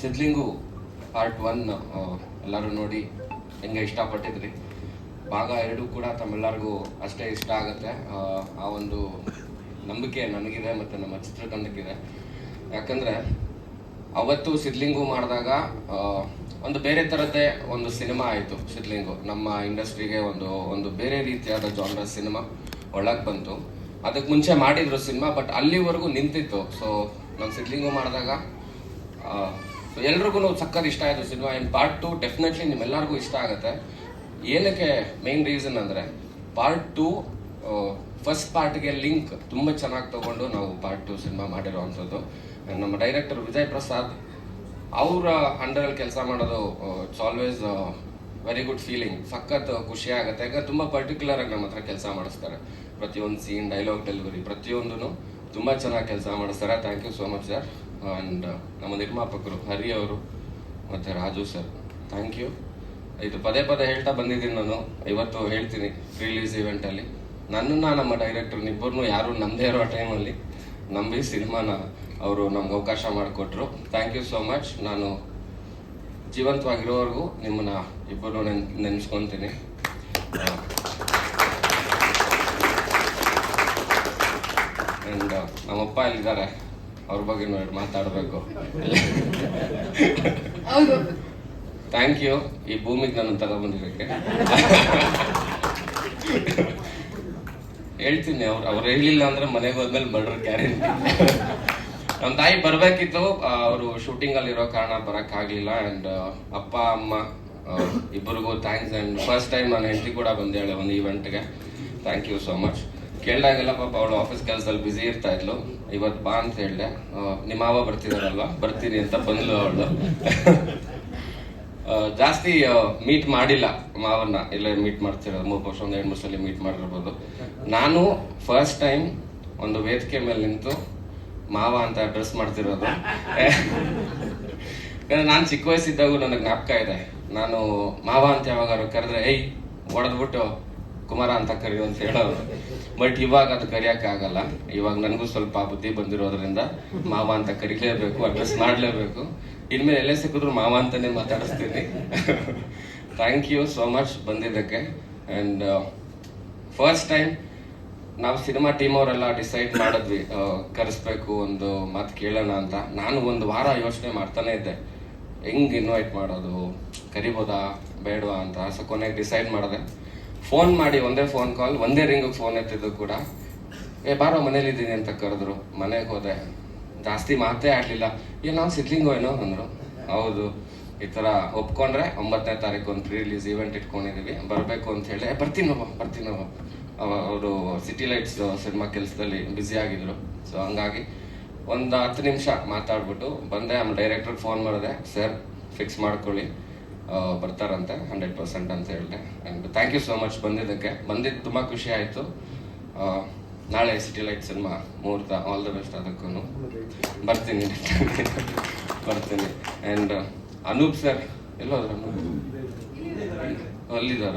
Sidlingu part 1 ಎಲ್ಲರೂ ನೋಡಿ ಹೆಂಗೆ ಇಷ್ಟಪಟ್ಟಿದ್ರಿ. ಭಾಗ 2 ಕೂಡ ತಮ್ಮೆಲ್ಲರಿಗೂ ಅಷ್ಟೇ ಇಷ್ಟ ಆಗುತ್ತೆ. ಆ ಒಂದು ನಂಬಿಕೆ ನನಗಿದೆ ಮತ್ತು ನಮ್ಮ ಚಿತ್ರತಂಡಕ್ಕಿದೆ. ಯಾಕಂದರೆ ಅವತ್ತು ಸಿದ್ಲಿಂಗು ಮಾಡಿದಾಗ ಒಂದು ಬೇರೆ ಥರದ್ದೇ ಒಂದು ಸಿನಿಮಾ ಆಯಿತು. ಸಿದ್ಲಿಂಗು ನಮ್ಮ ಇಂಡಸ್ಟ್ರಿಗೆ ಒಂದು ಬೇರೆ ರೀತಿಯಾದ ಜಾನರ್ ಸಿನಿಮಾ ಒಳಗೆ ಬಂತು. ಅದಕ್ಕೆ ಮುಂಚೆ ಮಾಡಿದ್ರು ಸಿನಿಮಾ, ಬಟ್ ಅಲ್ಲಿವರೆಗೂ ನಿಂತಿತ್ತು. ಸೊ ನಾನು ಸಿದ್ಲಿಂಗು ಮಾಡಿದಾಗ ಎಲ್ರಿಗೂ ಸಕ್ಕತ್ ಇಷ್ಟ ಆಯಿತು ಸಿನಿಮಾ. ಇನ್ ಪಾರ್ಟ್ 2 ಡೆಫಿನೆಟ್ಲಿ ನಿಮ್ಮೆಲ್ಲರಿಗೂ ಇಷ್ಟ ಆಗುತ್ತೆ. ಏನಕ್ಕೆ ಮೇನ್ ರೀಸನ್ ಅಂದರೆ ಪಾರ್ಟ್ 2 ಫಸ್ಟ್ ಪಾರ್ಟ್ಗೆ ಲಿಂಕ್ ತುಂಬ ಚೆನ್ನಾಗಿ ತಗೊಂಡು ನಾವು ಪಾರ್ಟ್ 2 ಸಿನಿಮಾ ಮಾಡಿರೋ ಅಂಥದ್ದು. ನಮ್ಮ ಡೈರೆಕ್ಟರ್ ವಿಜಯ್ ಪ್ರಸಾದ್ ಅವರ ಅಂಡರಲ್ಲಿ ಕೆಲಸ ಮಾಡೋದು it's always very good feeling. ಸಖತ್ ಖುಷಿ ಆಗುತ್ತೆ. ಯಾಕಂದ್ರೆ ತುಂಬ ಪರ್ಟಿಕ್ಯುಲರ್ ಆಗಿ ನಮ್ಮ ಹತ್ರ ಕೆಲಸ ಮಾಡಿಸ್ತಾರೆ. ಪ್ರತಿಯೊಂದು ಸೀನ್, ಡೈಲಾಗ್ ಡೆಲಿವರಿ ಪ್ರತಿಯೊಂದೂ ತುಂಬ ಚೆನ್ನಾಗಿ ಕೆಲಸ ಮಾಡಿಸ್ತಾರೆ. Thank you so much sir. And ನಮ್ಮ ನಿರ್ಮಾಪಕರು ಹರಿ ಅವರು ಮತ್ತು ರಾಜು ಸರ್, ಥ್ಯಾಂಕ್ ಯು. ಇದು ಪದೇ ಪದೇ ಹೇಳ್ತಾ ಬಂದಿದ್ದೀನಿ ನಾನು, ಇವತ್ತು ಹೇಳ್ತೀನಿ. ರಿಲೀಸ್ ಇವೆಂಟಲ್ಲಿ ನನ್ನನ್ನು ನಮ್ಮ ಡೈರೆಕ್ಟರ್ನಿಬ್ಬರನ್ನೂ ಯಾರು ನಮ್ಮದೇ ಇರೋ ಟೈಮಲ್ಲಿ ನಂಬಿ ಸಿನಿಮಾನ ಅವರು ನಮ್ಗೆ ಅವಕಾಶ ಮಾಡಿಕೊಟ್ರು. Thank you so much. ನಾನು ಜೀವಂತವಾಗಿರೋವರೆಗೂ ನಿಮ್ಮನ್ನ ಇಬ್ಬರು ನೆನೆಸ್ಕೊತೀನಿ. ಆ್ಯಂಡ್ ನಮ್ಮಪ್ಪ ಇಲ್ಲಿದ್ದಾರೆ, ಅವ್ರ ಬಗ್ಗೆ ನೋಡಿ ಮಾತಾಡಬೇಕು. ಥ್ಯಾಂಕ್ ಯು ಈ ಭೂಮಿಗೆ ನಾನು ತಗೊಬಂದಿದ್ದಕ್ಕೆ. ಹೇಳ್ತೀನಿ, ಅವ್ರು ಹೇಳಿಲ್ಲ ಅಂದ್ರೆ ಮನೆಗೆ ಹೋದ್ಮೇಲೆ ಮರ್ಡರ್ ಗ್ಯಾರಂಟಿ. ನಮ್ಮ ತಾಯಿ ಬರಬೇಕಿತ್ತು, ಅವರು ಶೂಟಿಂಗಲ್ಲಿ ಇರೋ ಕಾರಣ ಬರೋಕ್ಕಾಗಲಿಲ್ಲ. ಆ್ಯಂಡ್ ಅಪ್ಪ ಅಮ್ಮ ಇಬ್ಬರಿಗೂ ಥ್ಯಾಂಕ್ಸ್. ಆ್ಯಂಡ್ ಫಸ್ಟ್ ಟೈಮ್ ನಾನು ಹೆಂಡತಿ ಕೂಡ ಬಂದೇಳೆ ಒಂದು ಈವೆಂಟ್ಗೆ. Thank you so much. ಕೇಳಿದಾಗೆಲ್ಲ ಪಾಪ ಅವಳು ಆಫೀಸ್ ಕೆಲಸದಲ್ಲಿ ಬ್ಯುಸಿ ಇರ್ತಾ ಇದ್ಲು. ಇವತ್ತು ಬಾ ಅಂತ ಹೇಳಿದೆ. ನಿಮ್ಮ ಮಾವ ಬರ್ತಿದಾರಲ್ವಾ, ಬರ್ತೀನಿ ಅಂತ ಬಂದ್ಲು ಅವಳು. ಜಾಸ್ತಿ ಮೀಟ್ ಮಾಡಿಲ್ಲ ಮಾವನ್ನ, ಇಲ್ಲೇ ಮೀಟ್ ಮಾಡ್ತಿರೋದು 3 ವರ್ಷ, 1-2 ವರ್ಷದಲ್ಲಿ ಮೀಟ್ ಮಾಡಿರ್ಬೋದು. ನಾನು ಫಸ್ಟ್ ಟೈಮ್ ಒಂದು ವೇದಿಕೆ ಮೇಲೆ ನಿಂತು ಮಾವ ಅಂತ ಅಡ್ರೆಸ್ ಮಾಡ್ತಿರೋದು. ನಾನು ಚಿಕ್ಕ ವಯಸ್ಸಿದ್ದಾಗೂ ನನಗೆ ಜ್ಞಾಪಕ ಇದೆ. ನಾನು ಮಾವ ಅಂತ ಯಾವಾಗಾರು ಕರೆದ್ರೆ ಏಯ್ ಹೊಡೆದ್ಬಿಟ್ಟು ಕುಮಾರ ಅಂತ ಕರೆಯೋ ಅಂತ ಹೇಳೋರು. ಬಟ್ ಇವಾಗ ಅದು ಕರೆಯೋಕ್ಕಾಗಲ್ಲ. ಇವಾಗ ನನಗೂ ಸ್ವಲ್ಪ ಬುದ್ಧಿ ಬಂದಿರೋದ್ರಿಂದ ಮಾವ ಅಂತ ಕರೀಲೇಬೇಕು, ಅಡ್ರೆಸ್ ಮಾಡಲೇಬೇಕು. ಇನ್ಮೇಲೆ ಎಲ್ಲೇ ಸಿಕ್ಕಿದ್ರು ಮಾವ ಅಂತಾನೆ ಮಾತಾಡಿಸ್ತೀನಿ. ಥ್ಯಾಂಕ್ ಯು ಸೋ ಮಚ್ ಬಂದಿದ್ದಕ್ಕೆ. ಆ್ಯಂಡ್ ಫಸ್ಟ್ ಟೈಮ್ ನಾವು ಸಿನಿಮಾ ಟೀಮ್ ಅವರೆಲ್ಲ ಡಿಸೈಡ್ ಮಾಡಿದ್ವಿ ಕರೆಸ್ಬೇಕು, ಒಂದು ಮಾತು ಕೇಳೋಣ ಅಂತ. ನಾನು ಒಂದು ವಾರ ಯೋಚನೆ ಮಾಡ್ತಾನೆ ಇದ್ದೆ, ಹೆಂಗೆ ಇನ್ವೈಟ್ ಮಾಡೋದು, ಕರಿಬೋದಾ ಬೇಡವಾ ಅಂತ. ಸೊ ಕೊನೆಗೆ ಡಿಸೈಡ್ ಮಾಡಿದೆ. ಫೋನ್ ಮಾಡಿ ಒಂದೇ ಫೋನ್ ಕಾಲ್, ಒಂದೇ ರಿಂಗಿಗೆ ಫೋನ್ ಎತ್ತಿದ್ದು ಕೂಡ, ಬಾರೋ ಮನೇಲಿದ್ದೀನಿ ಅಂತ ಕರೆದ್ರು. ಮನೆಗೆ ಹೋದೆ, ಜಾಸ್ತಿ ಮಾತೇ ಆಡಲಿಲ್ಲ. ನಾವು ಸಿದ್ಲಿಂಗೋ ಏನೋ ಅಂದರು. ಹೌದು, ಈ ಥರ ಒಪ್ಕೊಂಡ್ರೆ 9ನೇ ತಾರೀಕು ಒಂದು ಪ್ರೀ-ರಿಲೀಸ್ ಈವೆಂಟ್ ಇಟ್ಕೊಂಡಿದ್ದೀವಿ, ಬರಬೇಕು ಅಂತ ಹೇಳಿ. ಬರ್ತೀನವ. ಅವರು ಸಿಟಿ ಲೈಟ್ಸ್ ಸಿನಿಮಾ ಕೆಲಸದಲ್ಲಿ ಬ್ಯುಸಿ ಆಗಿದ್ರು. ಸೊ ಹಂಗಾಗಿ ಒಂದು 10 ನಿಮಿಷ ಮಾತಾಡ್ಬಿಟ್ಟು ಬಂದೆ. ಆಮೇಲೆ ಡೈರೆಕ್ಟ್ರಿಗೆ ಫೋನ್ ಮಾಡಿದೆ, ಸರ್ ಫಿಕ್ಸ್ ಮಾಡ್ಕೊಳ್ಳಿ, ಬರ್ತಾರಂತೆ 100% ಅಂತ ಹೇಳಿದೆ. And thank you so much ಬಂದಿದ್ದಕ್ಕೆ. ಬಂದಿದ್ದು ತುಂಬ ಖುಷಿ ಆಯಿತು. ನಾಳೆ ಸಿಟಿ ಲೈಟ್ ಸಿನಿಮಾ ಮುಹೂರ್ತ, ಆಲ್ ದ ಬೆಸ್ಟ್. ಅದಕ್ಕೂ ಬರ್ತೀನಿ. ಆ್ಯಂಡ್ ಅನೂಪ್ ಸರ್ ಎಲ್ಲೋದ್ರು? ಅಲ್ಲಿದ್ದಾರ?